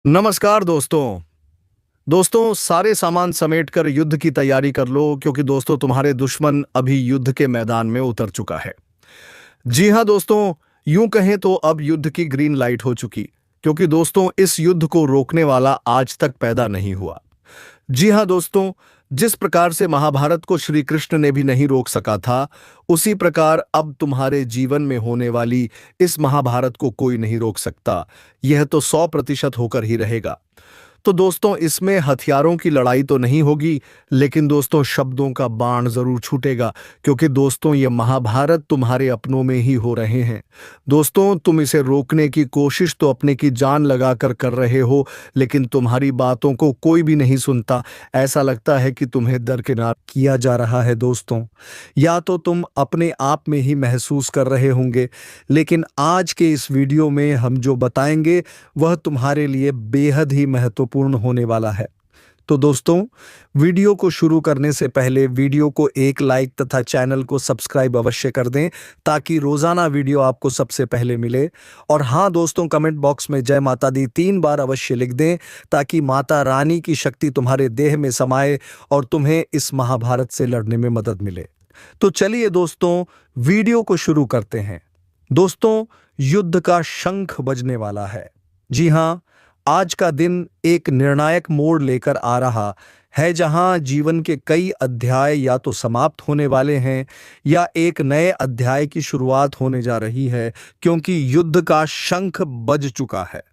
नमस्कार दोस्तों। दोस्तों, सारे सामान समेटकर युद्ध की तैयारी कर लो क्योंकि दोस्तों तुम्हारे दुश्मन अभी युद्ध के मैदान में उतर चुका है। जी हाँ दोस्तों, यूं कहें तो अब युद्ध की ग्रीन लाइट हो चुकी, क्योंकि दोस्तों इस युद्ध को रोकने वाला आज तक पैदा नहीं हुआ। जी हाँ दोस्तों, जिस प्रकार से महाभारत को श्री कृष्ण ने भी नहीं रोक सका था, उसी प्रकार अब तुम्हारे जीवन में होने वाली इस महाभारत को कोई नहीं रोक सकता। यह तो 100% होकर ही रहेगा। तो दोस्तों, इसमें हथियारों की लड़ाई तो नहीं होगी, लेकिन दोस्तों शब्दों का बाण जरूर छूटेगा, क्योंकि दोस्तों ये महाभारत तुम्हारे अपनों में ही हो रहे हैं। दोस्तों, तुम इसे रोकने की कोशिश तो अपने की जान लगाकर कर रहे हो, लेकिन तुम्हारी बातों को कोई भी नहीं सुनता। ऐसा लगता है कि तुम्हें दरकिनार किया जा रहा है। दोस्तों, या तो तुम अपने आप में ही महसूस कर रहे होंगे, लेकिन आज के इस वीडियो में हम जो बताएंगे वह तुम्हारे लिए बेहद ही महत्वपूर्ण होने वाला है। तो दोस्तों, वीडियो को शुरू करने से पहले वीडियो को एक लाइक तथा चैनल को सब्सक्राइब अवश्य कर दें, ताकि रोजाना वीडियो आपको सबसे पहले मिले। और हाँ दोस्तों, कमेंट बॉक्स में जय माता दी 3 बार अवश्य लिख दें, ताकि माता रानी की शक्ति तुम्हारे देह में समाये और तुम्हें इस महाभारत से लड़ने में मदद मिले। तो चलिए दोस्तों, वीडियो को शुरू करते हैं। दोस्तों, युद्ध का शंख बजने वाला है। जी हाँ, आज का दिन एक निर्णायक मोड़ लेकर आ रहा है, जहां जीवन के कई अध्याय या तो समाप्त होने वाले हैं या एक नए अध्याय की शुरुआत होने जा रही है, क्योंकि युद्ध का शंख बज चुका है।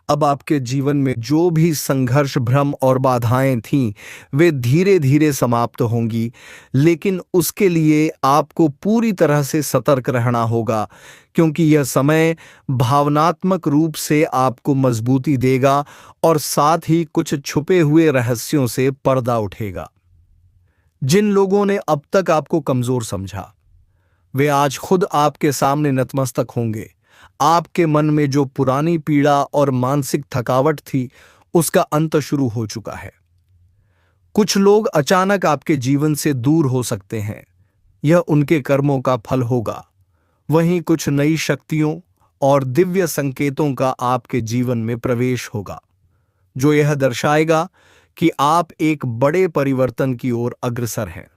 अब आपके जीवन में जो भी संघर्ष, भ्रम और बाधाएं थीं, वे धीरे धीरे समाप्त होंगी, लेकिन उसके लिए आपको पूरी तरह से सतर्क रहना होगा, क्योंकि यह समय भावनात्मक रूप से आपको मजबूती देगा और साथ ही कुछ छुपे हुए रहस्यों से पर्दा उठेगा। जिन लोगों ने अब तक आपको कमजोर समझा, वे आज खुद आपके सामने नतमस्तक होंगे। आपके मन में जो पुरानी पीड़ा और मानसिक थकावट थी, उसका अंत शुरू हो चुका है। कुछ लोग अचानक आपके जीवन से दूर हो सकते हैं, यह उनके कर्मों का फल होगा। वहीं कुछ नई शक्तियों और दिव्य संकेतों का आपके जीवन में प्रवेश होगा, जो यह दर्शाएगा कि आप एक बड़े परिवर्तन की ओर अग्रसर हैं।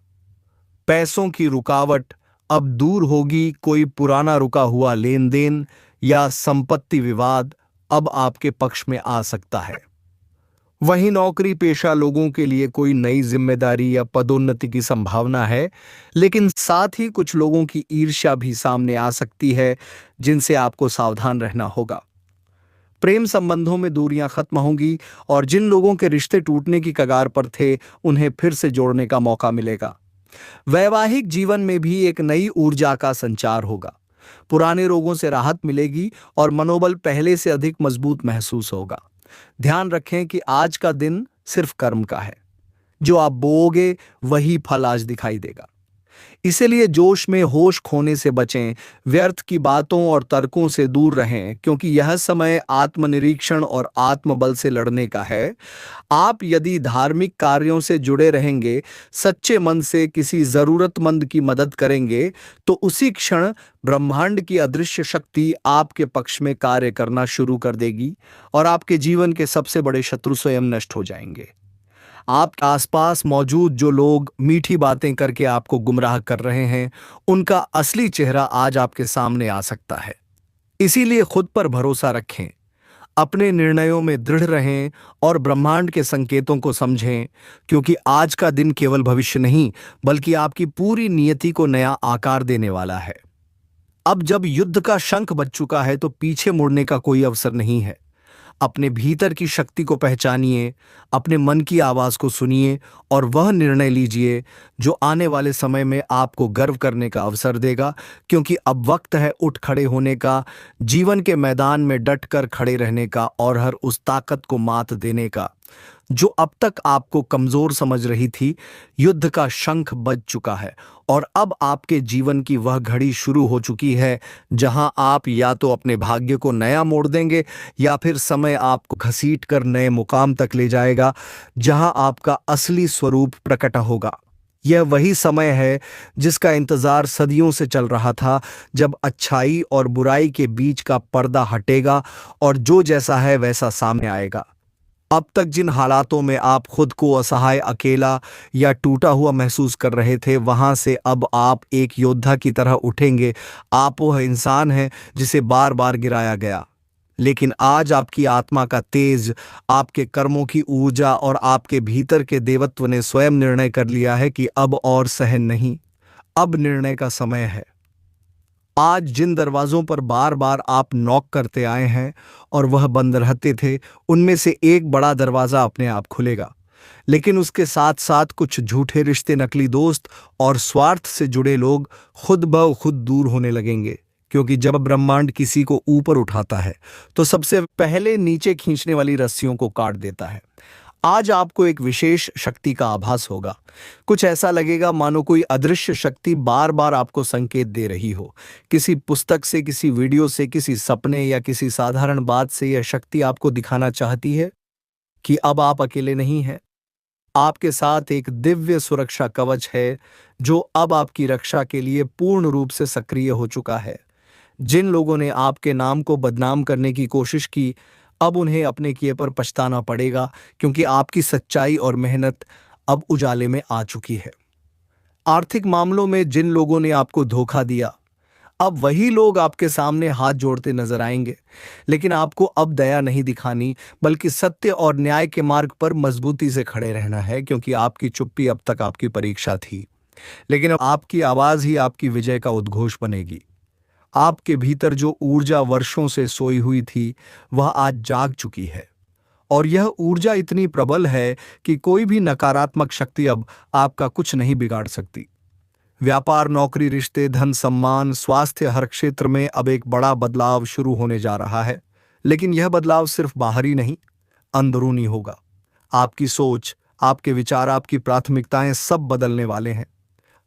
पैसों की रुकावट अब दूर होगी। कोई पुराना रुका हुआ लेन देन या संपत्ति विवाद अब आपके पक्ष में आ सकता है। वहीं नौकरी पेशा लोगों के लिए कोई नई जिम्मेदारी या पदोन्नति की संभावना है, लेकिन साथ ही कुछ लोगों की ईर्ष्या भी सामने आ सकती है, जिनसे आपको सावधान रहना होगा। प्रेम संबंधों में दूरियां खत्म होंगी और जिन लोगों के रिश्ते टूटने की कगार पर थे, उन्हें फिर से जोड़ने का मौका मिलेगा। वैवाहिक जीवन में भी एक नई ऊर्जा का संचार होगा। पुराने रोगों से राहत मिलेगी और मनोबल पहले से अधिक मजबूत महसूस होगा। ध्यान रखें कि आज का दिन सिर्फ कर्म का है। जो आप बोओगे वही फल आज दिखाई देगा। इसीलिए जोश में होश खोने से बचें, व्यर्थ की बातों और तर्कों से दूर रहें, क्योंकि यह समय आत्मनिरीक्षण और आत्मबल से लड़ने का है। आप यदि धार्मिक कार्यों से जुड़े रहेंगे, सच्चे मन से किसी जरूरतमंद की मदद करेंगे, तो उसी क्षण ब्रह्मांड की अदृश्य शक्ति आपके पक्ष में कार्य करना शुरू कर देगी और आपके जीवन के सबसे बड़े शत्रु स्वयं नष्ट हो जाएंगे। आपके आसपास मौजूद जो लोग मीठी बातें करके आपको गुमराह कर रहे हैं, उनका असली चेहरा आज आपके सामने आ सकता है। इसीलिए खुद पर भरोसा रखें, अपने निर्णयों में दृढ़ रहें और ब्रह्मांड के संकेतों को समझें, क्योंकि आज का दिन केवल भविष्य नहीं, बल्कि आपकी पूरी नियति को नया आकार देने वाला है। अब जब युद्ध का शंख बज चुका है, तो पीछे मुड़ने का कोई अवसर नहीं है। अपने भीतर की शक्ति को पहचानिए, अपने मन की आवाज को सुनिए और वह निर्णय लीजिए जो आने वाले समय में आपको गर्व करने का अवसर देगा, क्योंकि अब वक्त है उठ खड़े होने का, जीवन के मैदान में डट कर खड़े रहने का और हर उस ताकत को मात देने का जो अब तक आपको कमजोर समझ रही थी। युद्ध का शंख बज चुका है और अब आपके जीवन की वह घड़ी शुरू हो चुकी है, जहां आप या तो अपने भाग्य को नया मोड़ देंगे या फिर समय आपको घसीट कर नए मुकाम तक ले जाएगा, जहां आपका असली स्वरूप प्रकट होगा। यह वही समय है जिसका इंतजार सदियों से चल रहा था, जब अच्छाई और बुराई के बीच का पर्दा हटेगा और जो जैसा है वैसा सामने आएगा। अब तक जिन हालातों में आप खुद को असहाय, अकेला या टूटा हुआ महसूस कर रहे थे, वहां से अब आप एक योद्धा की तरह उठेंगे। आप वह इंसान हैं जिसे बार बार गिराया गया, लेकिन आज आपकी आत्मा का तेज, आपके कर्मों की ऊर्जा और आपके भीतर के देवत्व ने स्वयं निर्णय कर लिया है कि अब और सहन नहीं, अब निर्णय का समय है। आज जिन दरवाजों पर बार बार आप नॉक करते आए हैं और वह बंद रहते थे, उनमें से एक बड़ा दरवाजा अपने आप खुलेगा। लेकिन उसके साथ साथ कुछ झूठे रिश्ते, नकली दोस्त और स्वार्थ से जुड़े लोग खुद ब खुद दूर होने लगेंगे, क्योंकि जब ब्रह्मांड किसी को ऊपर उठाता है तो सबसे पहले नीचे खींचने वाली रस्सियों को काट देता है। आज आपको एक विशेष शक्ति का आभास होगा। कुछ ऐसा लगेगा मानो कोई अदृश्य शक्ति बार बार आपको संकेत दे रही हो। किसी पुस्तक से, किसी वीडियो से, किसी सपने या किसी साधारण बात से यह शक्ति आपको दिखाना चाहती है कि अब आप अकेले नहीं हैं। आपके साथ एक दिव्य सुरक्षा कवच है जो अब आपकी रक्षा के लिए पूर्ण रूप से सक्रिय हो चुका है। जिन लोगों ने आपके नाम को बदनाम करने की कोशिश की, अब उन्हें अपने किए पर पछताना पड़ेगा, क्योंकि आपकी सच्चाई और मेहनत अब उजाले में आ चुकी है। आर्थिक मामलों में जिन लोगों ने आपको धोखा दिया, अब वही लोग आपके सामने हाथ जोड़ते नजर आएंगे। लेकिन आपको अब दया नहीं दिखानी, बल्कि सत्य और न्याय के मार्ग पर मजबूती से खड़े रहना है, क्योंकि आपकी चुप्पी अब तक आपकी परीक्षा थी, लेकिन अब आपकी आवाज ही आपकी विजय का उद्घोष बनेगी। आपके भीतर जो ऊर्जा वर्षों से सोई हुई थी, वह आज जाग चुकी है, और यह ऊर्जा इतनी प्रबल है कि कोई भी नकारात्मक शक्ति अब आपका कुछ नहीं बिगाड़ सकती। व्यापार, नौकरी, रिश्ते, धन, सम्मान, स्वास्थ्य, हर क्षेत्र में अब एक बड़ा बदलाव शुरू होने जा रहा है। लेकिन यह बदलाव सिर्फ बाहरी नहीं, अंदरूनी होगा। आपकी सोच, आपके विचार, आपकी प्राथमिकताएं सब बदलने वाले हैं।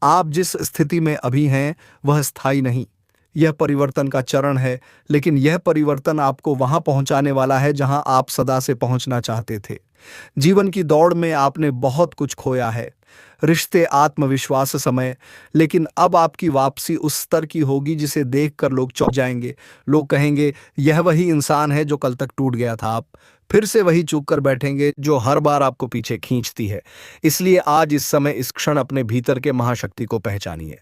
आप जिस स्थिति में अभी हैं वह स्थायी नहीं, यह परिवर्तन का चरण है, लेकिन यह परिवर्तन आपको वहां पहुंचाने वाला है जहां आप सदा से पहुंचना चाहते थे। जीवन की दौड़ में आपने बहुत कुछ खोया है, रिश्ते, आत्मविश्वास, समय, लेकिन अब आपकी वापसी उस स्तर की होगी जिसे देखकर लोग चौंक जाएंगे। लोग कहेंगे, यह वही इंसान है जो कल तक टूट गया था। आप फिर से वही चूक कर बैठेंगे जो हर बार आपको पीछे खींचती है। इसलिए आज, इस समय, इस क्षण अपने भीतर के महाशक्ति को पहचानिए।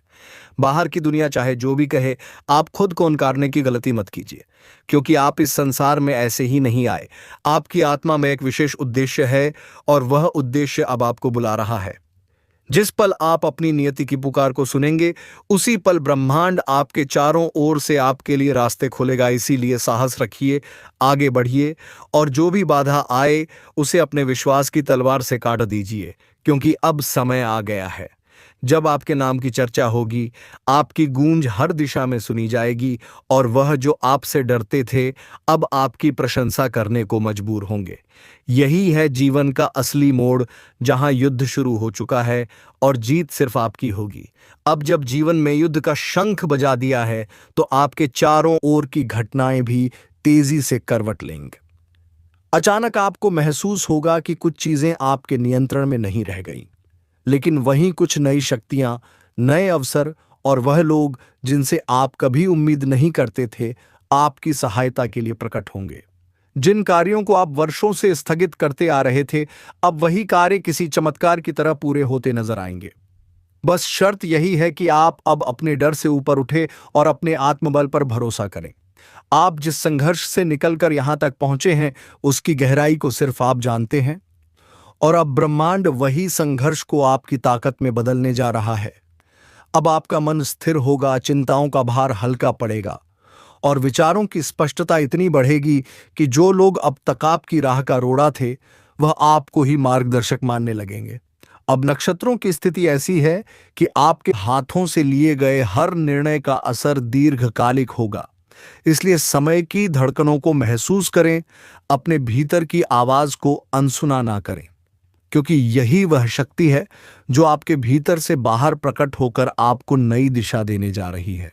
बाहर की दुनिया चाहे जो भी कहे, आप खुद को नकारने की गलती मत कीजिए, क्योंकि आप इस संसार में ऐसे ही नहीं आए। आपकी आत्मा में एक विशेष उद्देश्य है, और वह उद्देश्य अब आपको बुला रहा है। जिस पल आप अपनी नियति की पुकार को सुनेंगे, उसी पल ब्रह्मांड आपके चारों ओर से आपके लिए रास्ते खोलेगा। इसीलिए साहस रखिए, आगे बढ़िए, और जो भी बाधा आए उसे अपने विश्वास की तलवार से काट दीजिए, क्योंकि अब समय आ गया है जब आपके नाम की चर्चा होगी, आपकी गूंज हर दिशा में सुनी जाएगी, और वह जो आपसे डरते थे अब आपकी प्रशंसा करने को मजबूर होंगे। यही है जीवन का असली मोड़, जहां युद्ध शुरू हो चुका है और जीत सिर्फ आपकी होगी। अब जब जीवन में युद्ध का शंख बजा दिया है, तो आपके चारों ओर की घटनाएं भी तेजी से करवट लेंगे। अचानक आपको महसूस होगा कि कुछ चीजें आपके नियंत्रण में नहीं रह गईं, लेकिन वहीं कुछ नई शक्तियां, नए अवसर और वह लोग जिनसे आप कभी उम्मीद नहीं करते थे, आपकी सहायता के लिए प्रकट होंगे। जिन कार्यों को आप वर्षों से स्थगित करते आ रहे थे, अब वही कार्य किसी चमत्कार की तरह पूरे होते नजर आएंगे। बस शर्त यही है कि आप अब अपने डर से ऊपर उठे और अपने आत्मबल पर भरोसा करें। आप जिस संघर्ष से निकलकर यहां तक पहुंचे हैं, उसकी गहराई को सिर्फ आप जानते हैं, और अब ब्रह्मांड वही संघर्ष को आपकी ताकत में बदलने जा रहा है। अब आपका मन स्थिर होगा, चिंताओं का भार हल्का पड़ेगा, और विचारों की स्पष्टता इतनी बढ़ेगी कि जो लोग अब तक आपकी राह का रोड़ा थे, वह आपको ही मार्गदर्शक मानने लगेंगे। अब नक्षत्रों की स्थिति ऐसी है कि आपके हाथों से लिए गए हर निर्णय का असर दीर्घकालिक होगा। इसलिए समय की धड़कनों को महसूस करें, अपने भीतर की आवाज को अनसुना ना करें, क्योंकि यही वह शक्ति है जो आपके भीतर से बाहर प्रकट होकर आपको नई दिशा देने जा रही है।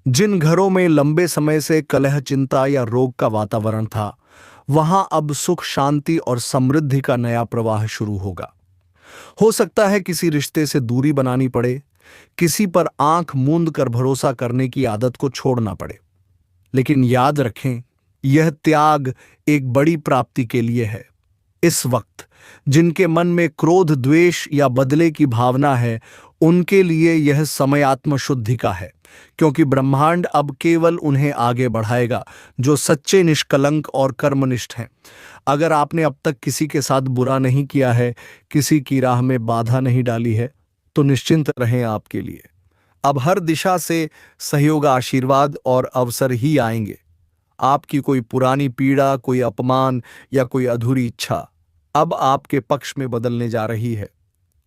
जिन घरों में लंबे समय से कलह, चिंता या रोग का वातावरण था, वहां अब सुख, शांति और समृद्धि का नया प्रवाह शुरू होगा। हो सकता है किसी रिश्ते से दूरी बनानी पड़े, किसी पर आंख मूंद कर भरोसा करने की आदत को छोड़ना पड़े। लेकिन याद रखें, यह त्याग एक बड़ी प्राप्ति के लिए है। इस वक्त जिनके मन में क्रोध, द्वेष या बदले की भावना है, उनके लिए यह समय आत्मशुद्धि का है, क्योंकि ब्रह्मांड अब केवल उन्हें आगे बढ़ाएगा जो सच्चे, निष्कलंक और कर्मनिष्ठ हैं। अगर आपने अब तक किसी के साथ बुरा नहीं किया है, किसी की राह में बाधा नहीं डाली है, तो निश्चिंत रहें, आपके लिए अब हर दिशा से सहयोग, आशीर्वाद और अवसर ही आएंगे। आपकी कोई पुरानी पीड़ा, कोई अपमान या कोई अधूरी इच्छा अब आपके पक्ष में बदलने जा रही है।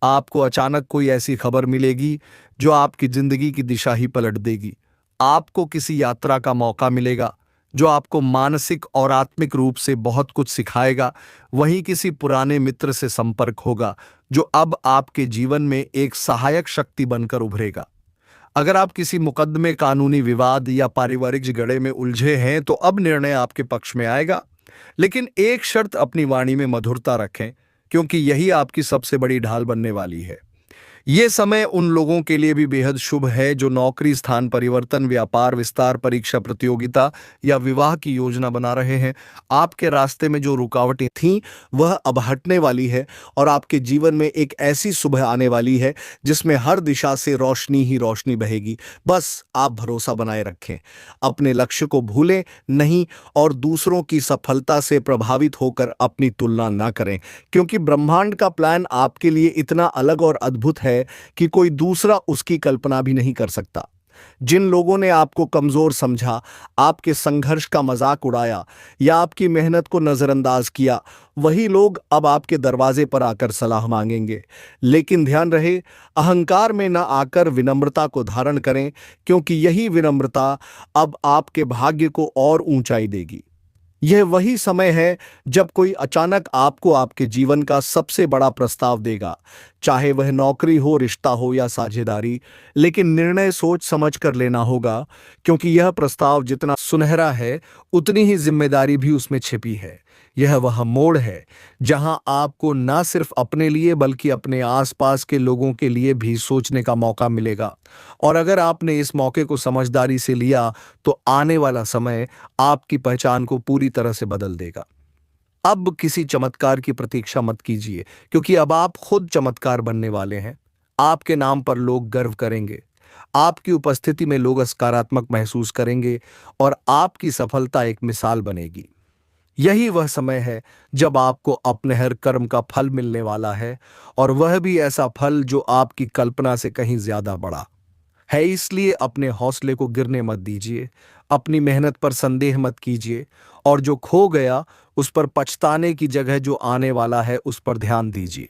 आपको अचानक कोई ऐसी खबर मिलेगी जो आपकी जिंदगी की दिशा ही पलट देगी। आपको किसी यात्रा का मौका मिलेगा जो आपको मानसिक और आत्मिक रूप से बहुत कुछ सिखाएगा। वहीं किसी पुराने मित्र से संपर्क होगा जो अब आपके जीवन में एक सहायक शक्ति बनकर उभरेगा। अगर आप किसी मुकदमे, कानूनी विवाद या पारिवारिक झगड़े में उलझे हैं, तो अब निर्णय आपके पक्ष में आएगा। लेकिन एक शर्त, अपनी वाणी में मधुरता रखें, क्योंकि यही आपकी सबसे बड़ी ढाल बनने वाली है। ये समय उन लोगों के लिए भी बेहद शुभ है जो नौकरी, स्थान परिवर्तन, व्यापार विस्तार, परीक्षा प्रतियोगिता या विवाह की योजना बना रहे हैं। आपके रास्ते में जो रुकावटें थीं, वह अब हटने वाली है और आपके जीवन में एक ऐसी सुबह आने वाली है जिसमें हर दिशा से रोशनी ही रोशनी बहेगी। बस आप भरोसा बनाए रखें, अपने लक्ष्य को भूलें नहीं और दूसरों की सफलता से प्रभावित होकर अपनी तुलना ना करें, क्योंकि ब्रह्मांड का प्लान आपके लिए इतना अलग और अद्भुत है कि कोई दूसरा उसकी कल्पना भी नहीं कर सकता। जिन लोगों ने आपको कमजोर समझा, आपके संघर्ष का मजाक उड़ाया या आपकी मेहनत को नजरअंदाज किया, वही लोग अब आपके दरवाजे पर आकर सलाह मांगेंगे। लेकिन ध्यान रहे, अहंकार में ना आकर विनम्रता को धारण करें, क्योंकि यही विनम्रता अब आपके भाग्य को और ऊंचाई देगी। यह वही समय है जब कोई अचानक आपको आपके जीवन का सबसे बड़ा प्रस्ताव देगा, चाहे वह नौकरी हो, रिश्ता हो या साझेदारी। लेकिन निर्णय सोच समझ कर लेना होगा, क्योंकि यह प्रस्ताव जितना सुनहरा है, उतनी ही जिम्मेदारी भी उसमें छिपी है। यह वह मोड़ है जहां आपको न सिर्फ अपने लिए बल्कि अपने आसपास के लोगों के लिए भी सोचने का मौका मिलेगा। और अगर आपने इस मौके को समझदारी से लिया, तो आने वाला समय आपकी पहचान को पूरी तरह से बदल देगा। अब किसी चमत्कार की प्रतीक्षा मत कीजिए, क्योंकि अब आप खुद चमत्कार बनने वाले हैं। आपके नाम पर लोग गर्व करेंगे, आपकी उपस्थिति में लोग सकारात्मक महसूस करेंगे और आपकी सफलता एक मिसाल बनेगी। यही वह समय है जब आपको अपने हर कर्म का फल मिलने वाला है, और वह भी ऐसा फल जो आपकी कल्पना से कहीं ज्यादा बड़ा है। इसलिए अपने हौसले को गिरने मत दीजिए, अपनी मेहनत पर संदेह मत कीजिए, और जो खो गया उस पर पछताने की जगह जो आने वाला है उस पर ध्यान दीजिए।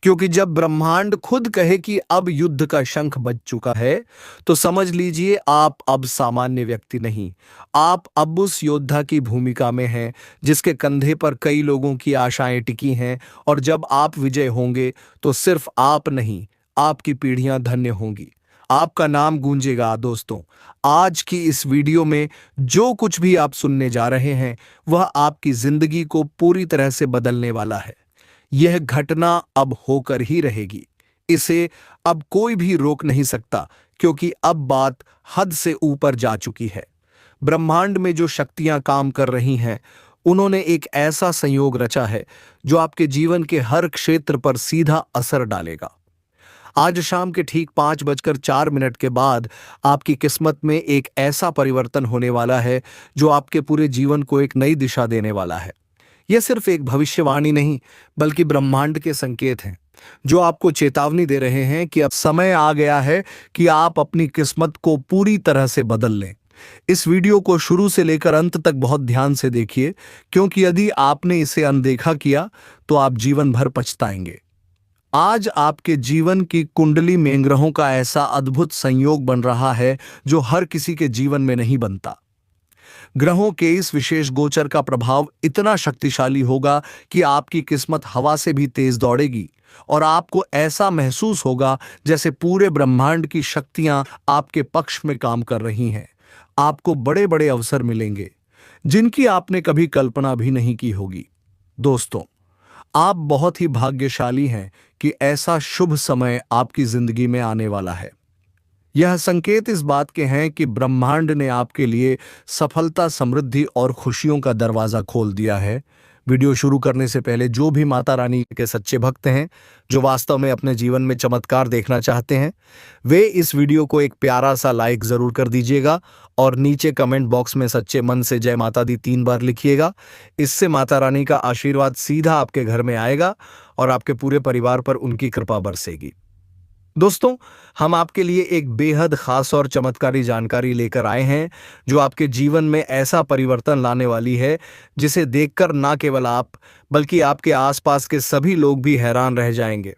क्योंकि जब ब्रह्मांड खुद कहे कि अब युद्ध का शंख बज चुका है, तो समझ लीजिए आप अब सामान्य व्यक्ति नहीं, आप अब उस योद्धा की भूमिका में हैं जिसके कंधे पर कई लोगों की आशाएं टिकी हैं। और जब आप विजय होंगे, तो सिर्फ आप नहीं, आपकी पीढ़ियां धन्य होंगी, आपका नाम गूंजेगा। दोस्तों, आज की इस वीडियो में जो कुछ भी आप सुनने जा रहे हैं, वह आपकी जिंदगी को पूरी तरह से बदलने वाला है। यह घटना अब होकर ही रहेगी, इसे अब कोई भी रोक नहीं सकता, क्योंकि अब बात हद से ऊपर जा चुकी है। ब्रह्मांड में जो शक्तियां काम कर रही हैं, उन्होंने एक ऐसा संयोग रचा है जो आपके जीवन के हर क्षेत्र पर सीधा असर डालेगा। आज शाम के ठीक 5:04 के बाद आपकी किस्मत में एक ऐसा परिवर्तन होने वाला है जो आपके पूरे जीवन को एक नई दिशा देने वाला है। यह सिर्फ एक भविष्यवाणी नहीं, बल्कि ब्रह्मांड के संकेत हैं जो आपको चेतावनी दे रहे हैं कि अब समय आ गया है कि आप अपनी किस्मत को पूरी तरह से बदल लें। इस वीडियो को शुरू से लेकर अंत तक बहुत ध्यान से देखिए, क्योंकि यदि आपने इसे अनदेखा किया तो आप जीवन भर पछताएंगे। आज आपके जीवन की कुंडली में ग्रहों का ऐसा अद्भुत संयोग बन रहा है जो हर किसी के जीवन में नहीं बनता। ग्रहों के इस विशेष गोचर का प्रभाव इतना शक्तिशाली होगा कि आपकी किस्मत हवा से भी तेज दौड़ेगी, और आपको ऐसा महसूस होगा जैसे पूरे ब्रह्मांड की शक्तियां आपके पक्ष में काम कर रही हैं। आपको बड़े बड़े अवसर मिलेंगे जिनकी आपने कभी कल्पना भी नहीं की होगी। दोस्तों, आप बहुत ही भाग्यशाली हैं कि ऐसा शुभ समय आपकी जिंदगी में आने वाला है। यह संकेत इस बात के हैं कि ब्रह्मांड ने आपके लिए सफलता, समृद्धि और खुशियों का दरवाजा खोल दिया है। वीडियो शुरू करने से पहले जो भी माता रानी के सच्चे भक्त हैं, जो वास्तव में अपने जीवन में चमत्कार देखना चाहते हैं, वे इस वीडियो को एक प्यारा सा लाइक जरूर कर दीजिएगा और नीचे कमेंट बॉक्स में सच्चे मन से जय माता दी 3 बार लिखिएगा। इससे माता रानी का आशीर्वाद सीधा आपके घर में आएगा और आपके पूरे परिवार पर उनकी कृपा बरसेगी। दोस्तों, हम आपके लिए एक बेहद खास और चमत्कारी जानकारी लेकर आए हैं जो आपके जीवन में ऐसा परिवर्तन लाने वाली है जिसे देखकर ना केवल आप बल्कि आपके आसपास के सभी लोग भी हैरान रह जाएंगे।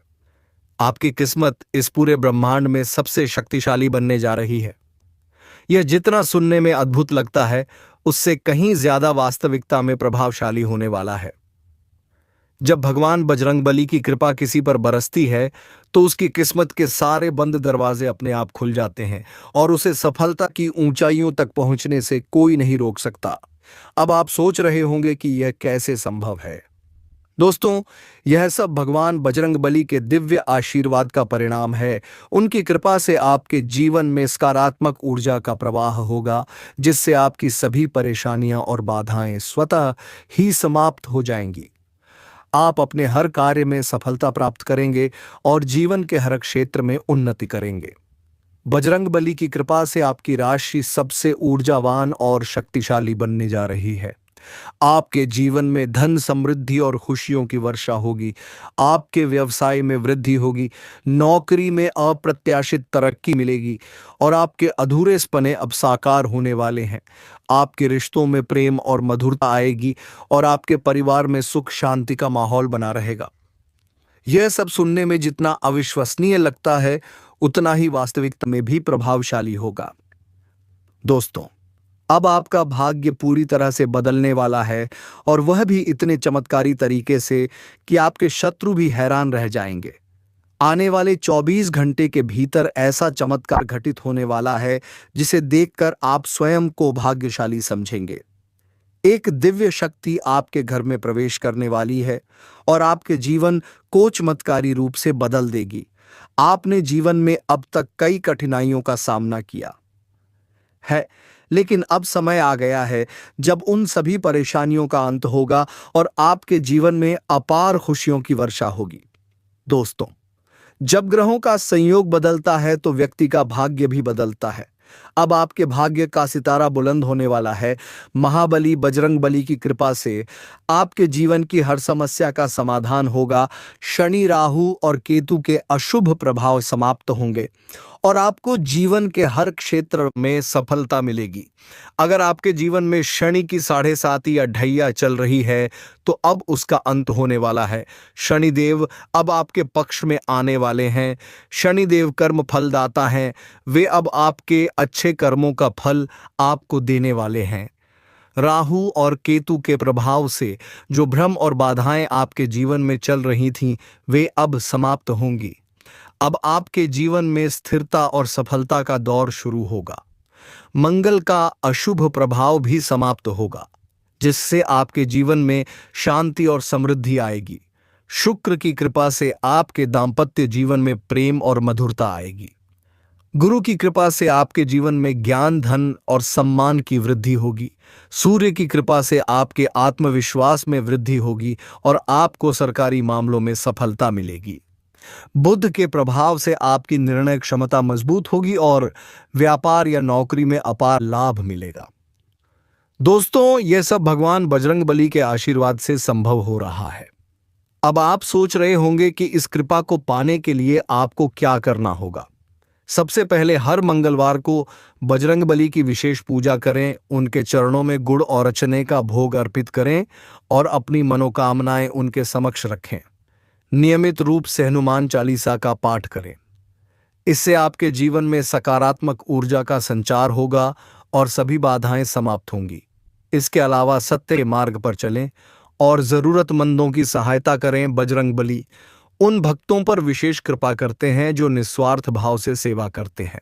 आपकी किस्मत इस पूरे ब्रह्मांड में सबसे शक्तिशाली बनने जा रही है। यह जितना सुनने में अद्भुत लगता है, उससे कहीं ज्यादा वास्तविकता में प्रभावशाली होने वाला है। जब भगवान बजरंगबली की कृपा किसी पर बरसती है तो उसकी किस्मत के सारे बंद दरवाजे अपने आप खुल जाते हैं और उसे सफलता की ऊंचाइयों तक पहुंचने से कोई नहीं रोक सकता। अब आप सोच रहे होंगे कि यह कैसे संभव है। दोस्तों, यह सब भगवान बजरंगबली के दिव्य आशीर्वाद का परिणाम है। उनकी कृपा से आपके जीवन में सकारात्मक ऊर्जा का प्रवाह होगा, जिससे आपकी सभी परेशानियां और बाधाएं स्वतः ही समाप्त हो जाएंगी। आप अपने हर कार्य में सफलता प्राप्त करेंगे और जीवन के हर क्षेत्र में उन्नति करेंगे। बजरंगबली की कृपा से आपकी राशि सबसे ऊर्जावान और शक्तिशाली बनने जा रही है। आपके जीवन में धन, समृद्धि और खुशियों की वर्षा होगी। आपके व्यवसाय में वृद्धि होगी, नौकरी में अप्रत्याशित तरक्की मिलेगी और आपके अधूरे सपने अब साकार होने वाले हैं। आपके रिश्तों में प्रेम और मधुरता आएगी और आपके परिवार में सुख शांति का माहौल बना रहेगा। यह सब सुनने में जितना अविश्वसनीय लगता है, उतना ही वास्तविकता में भी प्रभावशाली होगा। दोस्तों, अब आपका भाग्य पूरी तरह से बदलने वाला है और वह भी इतने चमत्कारी तरीके से कि आपके शत्रु भी हैरान रह जाएंगे। आने वाले 24 घंटे के भीतर ऐसा चमत्कार घटित होने वाला है जिसे देखकर आप स्वयं को भाग्यशाली समझेंगे। एक दिव्य शक्ति आपके घर में प्रवेश करने वाली है और आपके जीवन को चमत्कारी रूप से बदल देगी। आपने जीवन में अब तक कई कठिनाइयों का सामना किया है, लेकिन अब समय आ गया है जब उन सभी परेशानियों का अंत होगा और आपके जीवन में अपार खुशियों की वर्षा होगी। दोस्तों, जब ग्रहों का संयोग बदलता है तो व्यक्ति का भाग्य भी बदलता है। अब आपके भाग्य का सितारा बुलंद होने वाला है। महाबली बजरंगबली की कृपा से आपके जीवन की हर समस्या का समाधान होगा। शनि, राहु और केतु के अशुभ प्रभाव समाप्त होंगे और आपको जीवन के हर क्षेत्र में सफलता मिलेगी। अगर आपके जीवन में शनि की 7.5 या ढैया चल रही है तो अब उसका अंत होने वाला है। शनिदेव अब आपके पक्ष में आने वाले हैं। शनिदेव कर्म फलदाता हैं। वे अब आपके अच्छे कर्मों का फल आपको देने वाले हैं। राहु और केतु के प्रभाव से जो भ्रम और बाधाएं आपके जीवन में चल रही थीं, वे अब समाप्त होंगी। अब आपके जीवन में स्थिरता और सफलता का दौर शुरू होगा। मंगल का अशुभ प्रभाव भी समाप्त होगा, जिससे आपके जीवन में शांति और समृद्धि आएगी। शुक्र की कृपा से आपके दांपत्य जीवन में प्रेम और मधुरता आएगी। गुरु की कृपा से आपके जीवन में ज्ञान, धन और सम्मान की वृद्धि होगी। सूर्य की कृपा से आपके आत्मविश्वास में वृद्धि होगी और आपको सरकारी मामलों में सफलता मिलेगी। बुध के प्रभाव से आपकी निर्णय क्षमता मजबूत होगी और व्यापार या नौकरी में अपार लाभ मिलेगा। दोस्तों, यह सब भगवान बजरंगबली के आशीर्वाद से संभव हो रहा है। अब आप सोच रहे होंगे कि इस कृपा को पाने के लिए आपको क्या करना होगा। सबसे पहले हर मंगलवार को बजरंगबली की विशेष पूजा करें, उनके चरणों में गुड़ और चने का भोग अर्पित करें और अपनी मनोकामनाएं उनके समक्ष रखें। नियमित रूप से हनुमान चालीसा का पाठ करें। इससे आपके जीवन में सकारात्मक ऊर्जा का संचार होगा और सभी बाधाएं समाप्त होंगी। इसके अलावा सत्य के मार्ग पर चलें और जरूरतमंदों की सहायता करें। बजरंगबली उन भक्तों पर विशेष कृपा करते हैं जो निस्वार्थ भाव से सेवा करते हैं।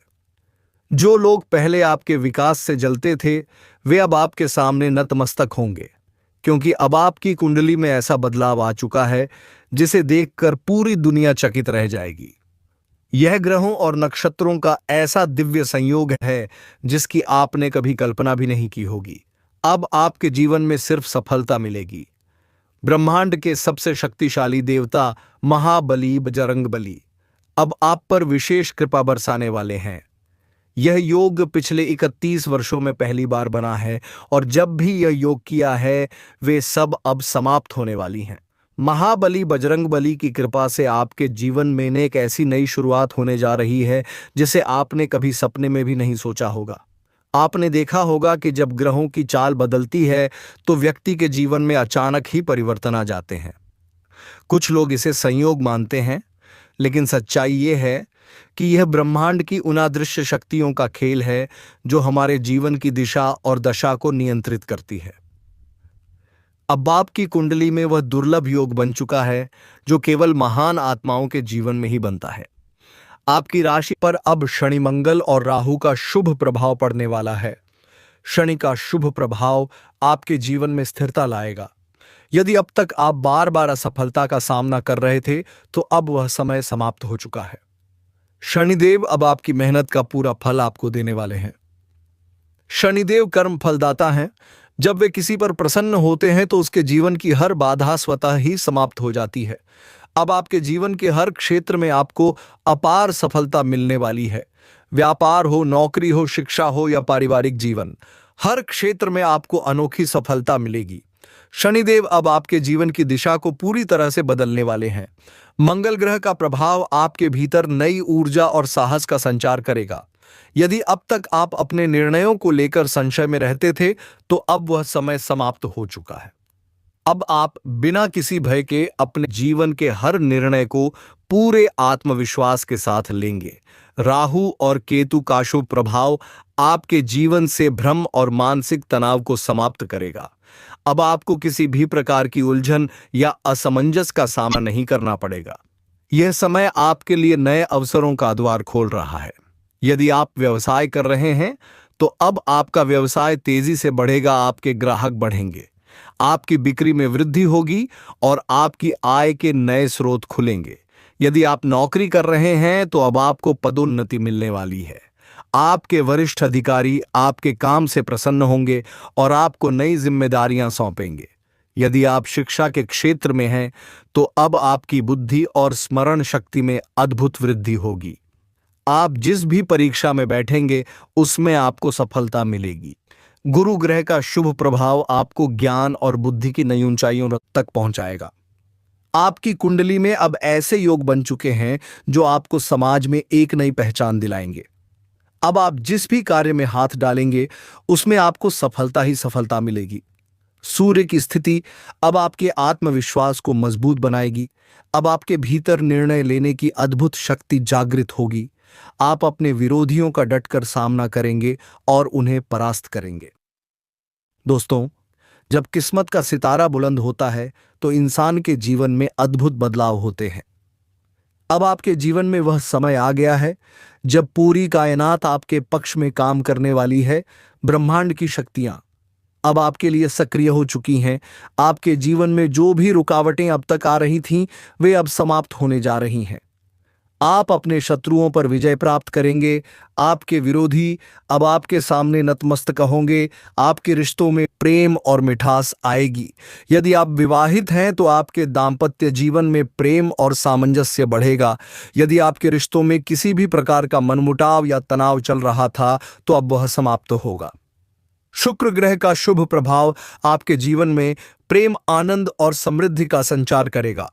जो लोग पहले आपके विकास से जलते थे, वे अब आपके सामने नतमस्तक होंगे, क्योंकि अब आपकी कुंडली में ऐसा बदलाव आ चुका है जिसे देखकर पूरी दुनिया चकित रह जाएगी। यह ग्रहों और नक्षत्रों का ऐसा दिव्य संयोग है जिसकी आपने कभी कल्पना भी नहीं की होगी। अब आपके जीवन में सिर्फ सफलता मिलेगी। ब्रह्मांड के सबसे शक्तिशाली देवता महाबली बजरंगबली अब आप पर विशेष कृपा बरसाने वाले हैं। यह योग पिछले 31 वर्षों में पहली बार बना है और जब भी यह योग किया है वे सब अब समाप्त होने वाली हैं। महाबली बजरंगबली की कृपा से आपके जीवन में एक ऐसी नई शुरुआत होने जा रही है जिसे आपने कभी सपने में भी नहीं सोचा होगा। आपने देखा होगा कि जब ग्रहों की चाल बदलती है तो व्यक्ति के जीवन में अचानक ही परिवर्तन आ जाते हैं। कुछ लोग इसे संयोग मानते हैं, लेकिन सच्चाई यह है कि यह ब्रह्मांड की उन अदृश्य शक्तियों का खेल है जो हमारे जीवन की दिशा और दशा को नियंत्रित करती है। अब आपकी कुंडली में वह दुर्लभ योग बन चुका है जो केवल महान आत्माओं के जीवन में ही बनता है। आपकी राशि पर अब शनि, मंगल और राहु का शुभ प्रभाव पड़ने वाला है। शनि का शुभ प्रभाव आपके जीवन में स्थिरता लाएगा। यदि अब तक आप बार बार असफलता का सामना कर रहे थे तो अब वह समय समाप्त हो चुका है। शनिदेव अब आपकी मेहनत का पूरा फल आपको देने वाले हैं। शनिदेव कर्म फलदाता हैं। जब वे किसी पर प्रसन्न होते हैं तो उसके जीवन की हर बाधा स्वतः ही समाप्त हो जाती है। अब आपके जीवन के हर क्षेत्र में आपको अपार सफलता मिलने वाली है। व्यापार हो, नौकरी हो, शिक्षा हो या पारिवारिक जीवन, हर क्षेत्र में आपको अनोखी सफलता मिलेगी। शनिदेव अब आपके जीवन की दिशा को पूरी तरह से बदलने वाले हैं। मंगल ग्रह का प्रभाव आपके भीतर नई ऊर्जा और साहस का संचार करेगा। यदि अब तक आप अपने निर्णयों को लेकर संशय में रहते थे तो अब वह समय समाप्त हो चुका है। अब आप बिना किसी भय के अपने जीवन के हर निर्णय को पूरे आत्मविश्वास के साथ लेंगे। राहु और केतु का शुभ प्रभाव आपके जीवन से भ्रम और मानसिक तनाव को समाप्त करेगा। अब आपको किसी भी प्रकार की उलझन या असमंजस का सामना नहीं करना पड़ेगा। यह समय आपके लिए नए अवसरों का द्वार खोल रहा है। यदि आप व्यवसाय कर रहे हैं तो अब आपका व्यवसाय तेजी से बढ़ेगा, आपके ग्राहक बढ़ेंगे, आपकी बिक्री में वृद्धि होगी और आपकी आय के नए स्रोत खुलेंगे। यदि आप नौकरी कर रहे हैं तो अब आपको पदोन्नति मिलने वाली है। आपके वरिष्ठ अधिकारी आपके काम से प्रसन्न होंगे और आपको नई जिम्मेदारियां सौंपेंगे। यदि आप शिक्षा के क्षेत्र में हैं तो अब आपकी बुद्धि और स्मरण शक्ति में अद्भुत वृद्धि होगी। आप जिस भी परीक्षा में बैठेंगे उसमें आपको सफलता मिलेगी। गुरु ग्रह का शुभ प्रभाव आपको ज्ञान और बुद्धि की नई ऊंचाइयों तक पहुंचाएगा। आपकी कुंडली में अब ऐसे योग बन चुके हैं जो आपको समाज में एक नई पहचान दिलाएंगे। अब आप जिस भी कार्य में हाथ डालेंगे उसमें आपको सफलता ही सफलता मिलेगी। सूर्य की स्थिति अब आपके आत्मविश्वास को मजबूत बनाएगी। अब आपके भीतर निर्णय लेने की अद्भुत शक्ति जागृत होगी। आप अपने विरोधियों का डटकर सामना करेंगे और उन्हें परास्त करेंगे। दोस्तों, जब किस्मत का सितारा बुलंद होता है तो इंसान के जीवन में अद्भुत बदलाव होते हैं। अब आपके जीवन में वह समय आ गया है जब पूरी कायनात आपके पक्ष में काम करने वाली है। ब्रह्मांड की शक्तियां अब आपके लिए सक्रिय हो चुकी हैं। आपके जीवन में जो भी रुकावटें अब तक आ रही थीं, वे अब समाप्त होने जा रही हैं। आप अपने शत्रुओं पर विजय प्राप्त करेंगे। आपके विरोधी अब आपके सामने नतमस्तक होंगे। आपके रिश्तों में प्रेम और मिठास आएगी। यदि आप विवाहित हैं तो आपके दाम्पत्य जीवन में प्रेम और सामंजस्य बढ़ेगा। यदि आपके रिश्तों में किसी भी प्रकार का मनमुटाव या तनाव चल रहा था तो अब वह समाप्त होगा। शुक्र ग्रह का शुभ प्रभाव आपके जीवन में प्रेम, आनंद और समृद्धि का संचार करेगा।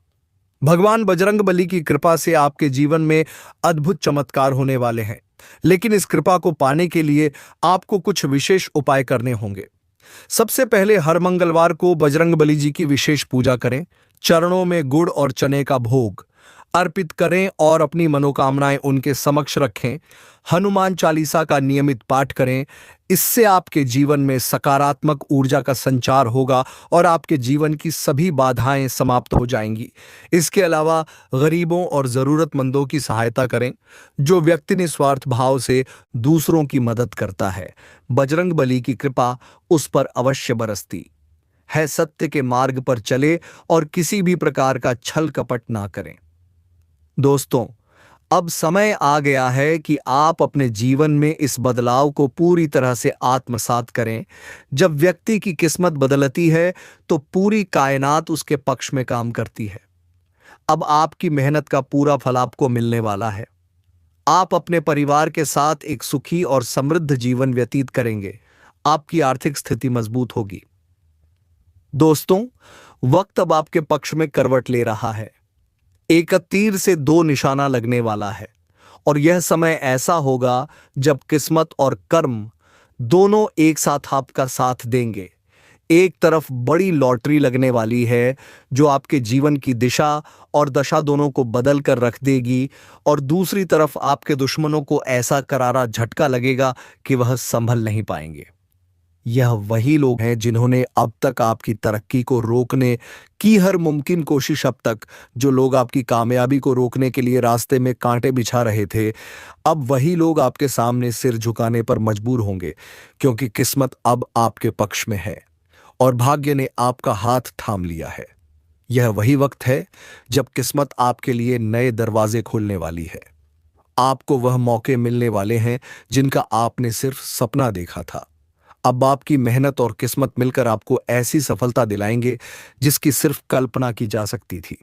भगवान बजरंगबली की कृपा से आपके जीवन में अद्भुत चमत्कार होने वाले हैं, लेकिन इस कृपा को पाने के लिए आपको कुछ विशेष उपाय करने होंगे। सबसे पहले हर मंगलवार को बजरंगबली जी की विशेष पूजा करें। चरणों में गुड़ और चने का भोग अर्पित करें और अपनी मनोकामनाएं उनके समक्ष रखें। हनुमान चालीसा का नियमित पाठ करें। इससे आपके जीवन में सकारात्मक ऊर्जा का संचार होगा और आपके जीवन की सभी बाधाएं समाप्त हो जाएंगी। इसके अलावा गरीबों और ज़रूरतमंदों की सहायता करें। जो व्यक्ति निस्वार्थ भाव से दूसरों की मदद करता है, बजरंगबली की कृपा उस पर अवश्य बरसती है सत्य के मार्ग पर चले और किसी भी प्रकार का छल कपट ना करें। दोस्तों, अब समय आ गया है कि आप अपने जीवन में इस बदलाव को पूरी तरह से आत्मसात करें। जब व्यक्ति की किस्मत बदलती है तो पूरी कायनात उसके पक्ष में काम करती है। अब आपकी मेहनत का पूरा फल आपको मिलने वाला है। आप अपने परिवार के साथ एक सुखी और समृद्ध जीवन व्यतीत करेंगे। आपकी आर्थिक स्थिति मजबूत होगी। दोस्तों, वक्त अब आपके पक्ष में करवट ले रहा है। एक तीर से दो निशाना लगने वाला है और यह समय ऐसा होगा जब किस्मत और कर्म दोनों एक साथ आपका साथ देंगे। एक तरफ बड़ी लॉटरी लगने वाली है जो आपके जीवन की दिशा और दशा दोनों को बदल कर रख देगी, और दूसरी तरफ आपके दुश्मनों को ऐसा करारा झटका लगेगा कि वह संभल नहीं पाएंगे। यह वही लोग हैं जिन्होंने अब तक आपकी तरक्की को रोकने की हर मुमकिन कोशिश, अब तक जो लोग आपकी कामयाबी को रोकने के लिए रास्ते में कांटे बिछा रहे थे, अब वही लोग आपके सामने सिर झुकाने पर मजबूर होंगे, क्योंकि किस्मत अब आपके पक्ष में है और भाग्य ने आपका हाथ थाम लिया है। यह वही वक्त है जब किस्मत आपके लिए नए दरवाजे खोलने वाली है। आपको वह मौके मिलने वाले हैं जिनका आपने सिर्फ सपना देखा था। अब आपकी मेहनत और किस्मत मिलकर आपको ऐसी सफलता दिलाएंगे जिसकी सिर्फ कल्पना की जा सकती थी।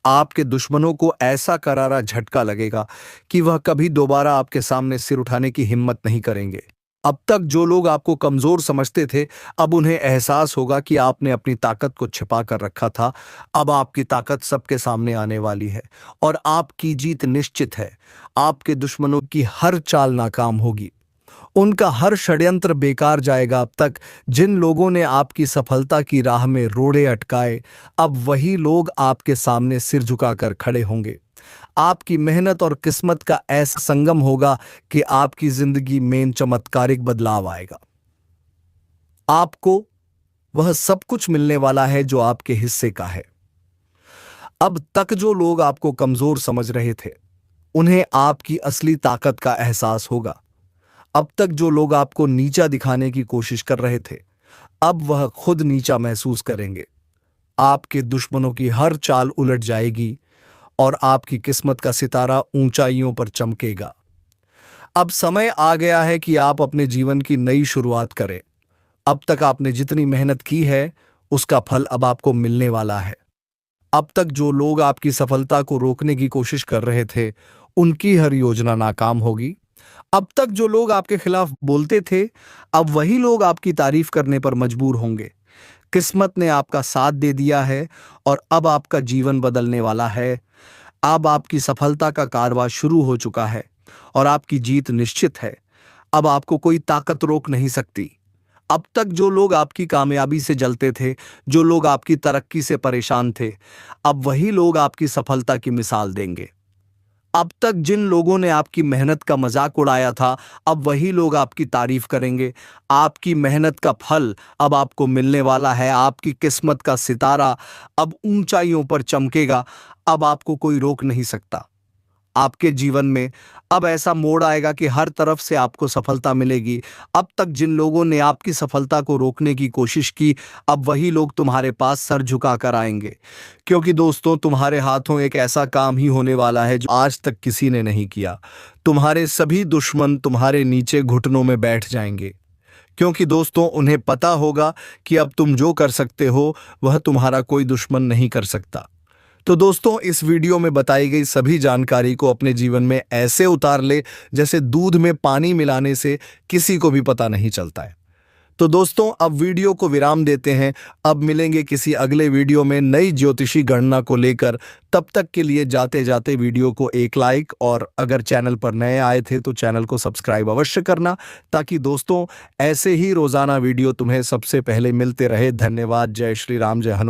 आपके दुश्मनों को ऐसा करारा झटका लगेगा कि वह कभी दोबारा आपके सामने सिर उठाने की हिम्मत नहीं करेंगे। अब तक जो लोग आपको कमजोर समझते थे, अब उन्हें एहसास होगा कि आपने अपनी ताकत को छिपा कर रखा था। अब आपकी ताकत सबके सामने आने वाली है और आपकी जीत निश्चित है। आपके दुश्मनों की हर चाल नाकाम होगी, उनका हर षड्यंत्र बेकार जाएगा। अब तक जिन लोगों ने आपकी सफलता की राह में रोड़े अटकाए, अब वही लोग आपके सामने सिर झुकाकर खड़े होंगे। आपकी मेहनत और किस्मत का ऐसा संगम होगा कि आपकी जिंदगी में चमत्कारिक बदलाव आएगा। आपको वह सब कुछ मिलने वाला है जो आपके हिस्से का है। अब तक जो लोग आपको कमजोर समझ रहे थे, उन्हें आपकी असली ताकत का एहसास होगा। अब तक जो लोग आपको नीचा दिखाने की कोशिश कर रहे थे, अब वह खुद नीचा महसूस करेंगे। आपके दुश्मनों की हर चाल उलट जाएगी और आपकी किस्मत का सितारा ऊंचाइयों पर चमकेगा। अब समय आ गया है कि आप अपने जीवन की नई शुरुआत करें। अब तक आपने जितनी मेहनत की है, उसका फल अब आपको मिलने वाला है। अब तक जो लोग आपकी सफलता को रोकने की कोशिश कर रहे थे, उनकी हर योजना नाकाम होगी। अब तक जो लोग आपके खिलाफ बोलते थे, अब वही लोग आपकी तारीफ करने पर मजबूर होंगे। किस्मत ने आपका साथ दे दिया है और अब आपका जीवन बदलने वाला है। अब आपकी सफलता का कारवां शुरू हो चुका है और आपकी जीत निश्चित है। अब आपको कोई ताकत रोक नहीं सकती। अब तक जो लोग आपकी कामयाबी से जलते थे, जो लोग आपकी तरक्की से परेशान थे, अब वही लोग आपकी सफलता की मिसाल देंगे। अब तक जिन लोगों ने आपकी मेहनत का मजाक उड़ाया था, अब वही लोग आपकी तारीफ करेंगे। आपकी मेहनत का फल अब आपको मिलने वाला है। आपकी किस्मत का सितारा अब ऊंचाइयों पर चमकेगा। अब आपको कोई रोक नहीं सकता। आपके जीवन में अब ऐसा मोड़ आएगा कि हर तरफ से आपको सफलता मिलेगी। अब तक जिन लोगों ने आपकी सफलता को रोकने की कोशिश की, अब वही लोग तुम्हारे पास सर झुका कर आएंगे, क्योंकि दोस्तों, तुम्हारे हाथों एक ऐसा काम ही होने वाला है जो आज तक किसी ने नहीं किया। तुम्हारे सभी दुश्मन तुम्हारे नीचे घुटनों में बैठ जाएंगे, क्योंकि दोस्तों, उन्हें पता होगा कि अब तुम जो कर सकते हो वह तुम्हारा कोई दुश्मन नहीं कर सकता। तो दोस्तों, इस वीडियो में बताई गई सभी जानकारी को अपने जीवन में ऐसे उतार ले जैसे दूध में पानी मिलाने से किसी को भी पता नहीं चलता है। तो दोस्तों, अब वीडियो को विराम देते हैं। अब मिलेंगे किसी अगले वीडियो में नई ज्योतिषी गणना को लेकर। तब तक के लिए जाते जाते वीडियो को एक लाइक, और अगर चैनल पर नए आए थे तो चैनल को सब्सक्राइब अवश्य करना, ताकि दोस्तों ऐसे ही रोजाना वीडियो तुम्हें सबसे पहले मिलते रहे। धन्यवाद। जय श्री राम, जय हनुमान।